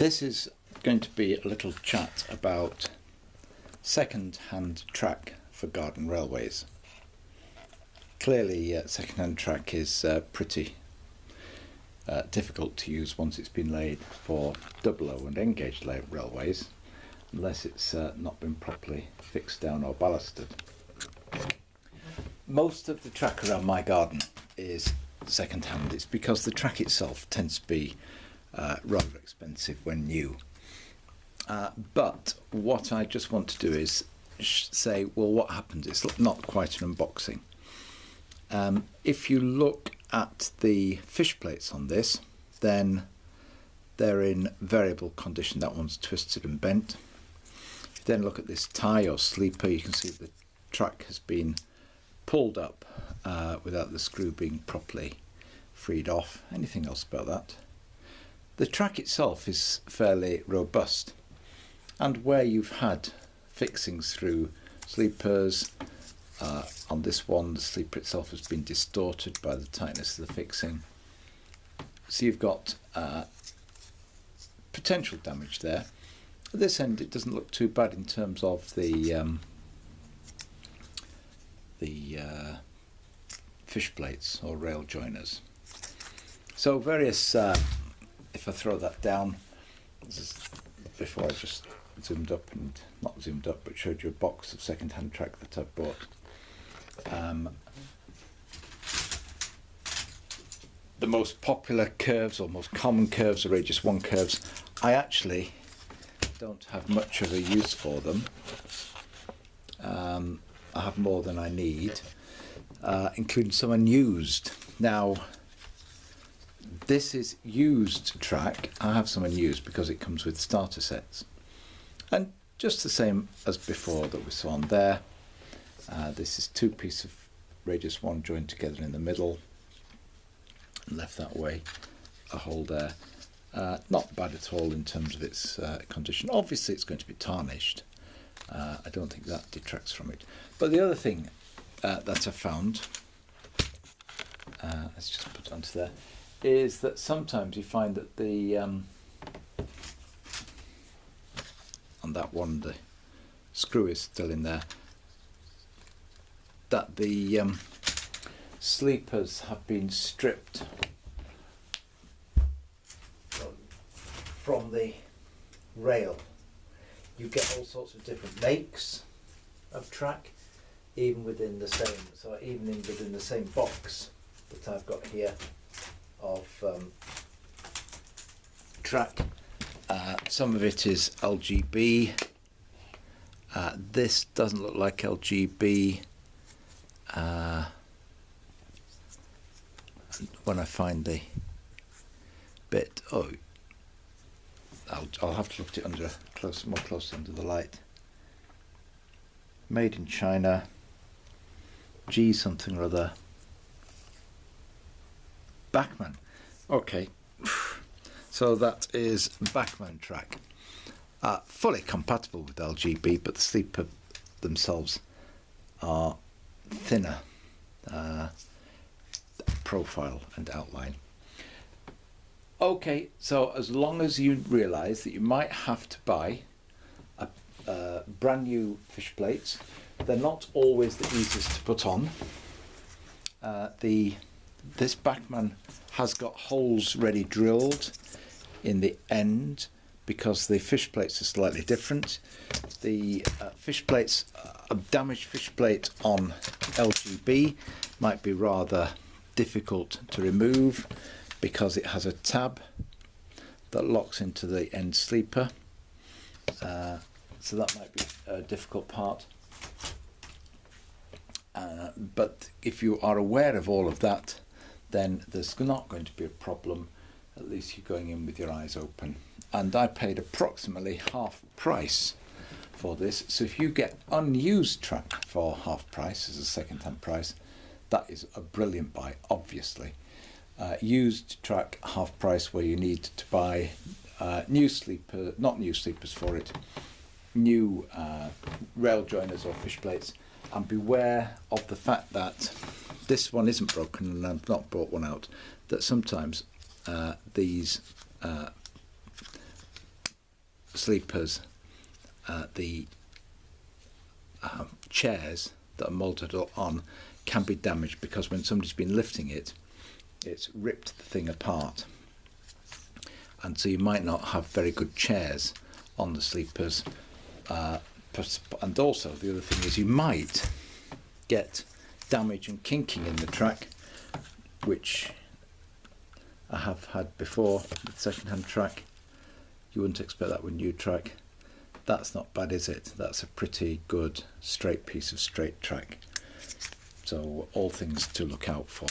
This is going to be a little chat about second-hand track for garden railways. Clearly, second-hand track is pretty difficult to use once it's been laid for double O and N-gauge railways, unless it's not been properly fixed down or ballasted. Most of the track around my garden is second-hand. It's because the track itself tends to be rather expensive when new. But what I just want to do is say, well, what happens? It's not quite an unboxing. If you look at the fish plates on this, then they're in variable condition. That one's twisted and bent. If you then look at this tie or sleeper, you can see the track has been pulled up without the screw being properly freed off. Anything else about that? The track itself is fairly robust, and where you've had fixings through sleepers, on this one the sleeper itself has been distorted by the tightness of the fixing, so you've got potential damage there. At this end it doesn't look too bad in terms of the fish plates or rail joiners. So various, if I throw that down, this is before I just zoomed up, and not zoomed up, but showed you a box of second-hand track that I've bought. The most popular curves or most common curves are Radius 1 curves. I actually don't have much of a use for them. I have more than I need, including some unused. Now, this is used track. I have some unused because it comes with starter sets. And just the same as before that we saw on there. This is two pieces of Radius 1 joined together in the middle, and left that way, a hole there. Not bad at all in terms of its condition. Obviously it's going to be tarnished. I don't think that detracts from it. But the other thing that I found, let's just put it onto there, is that sometimes you find that the on that one the screw is still in there, that the sleepers have been stripped from the rail. You get all sorts of different makes of track, even within the same, so even within the same box that I've got here of track. Some of it is LGB. This doesn't look like LGB. When I find the bit, I'll have to look at it under more closely under the light. Made in China. G something or other. Bachmann. Okay, so that is Bachmann track. Fully compatible with LGB, but the sleeper themselves are thinner profile and outline. Okay, so as long as you realise that you might have to buy brand new fish plates, they're not always the easiest to put on. This Bachmann has got holes ready drilled in the end because the fish plates are slightly different. The fish plates, a damaged fish plate on LGB might be rather difficult to remove because it has a tab that locks into the end sleeper. So that might be a difficult part. But if you are aware of all of that, then there's not going to be a problem. At least you're going in with your eyes open. And I paid approximately half price for this. So if you get unused track for half price as a second-hand price, that is a brilliant buy, obviously. Used track half price, where you need to buy new sleeper, not new sleepers for it, new rail joiners or fish plates, and beware of the fact that this one isn't broken and I've not brought one out, that sometimes these sleepers, the chairs that are moulded on can be damaged because when somebody's been lifting it, it's ripped the thing apart, and so you might not have very good chairs on the sleepers. And also the other thing is you might get damage and kinking in the track, which I have had before with second-hand track. You wouldn't expect that with new track. That's not bad, is it? That's a pretty good straight piece of straight track. So all things to look out for.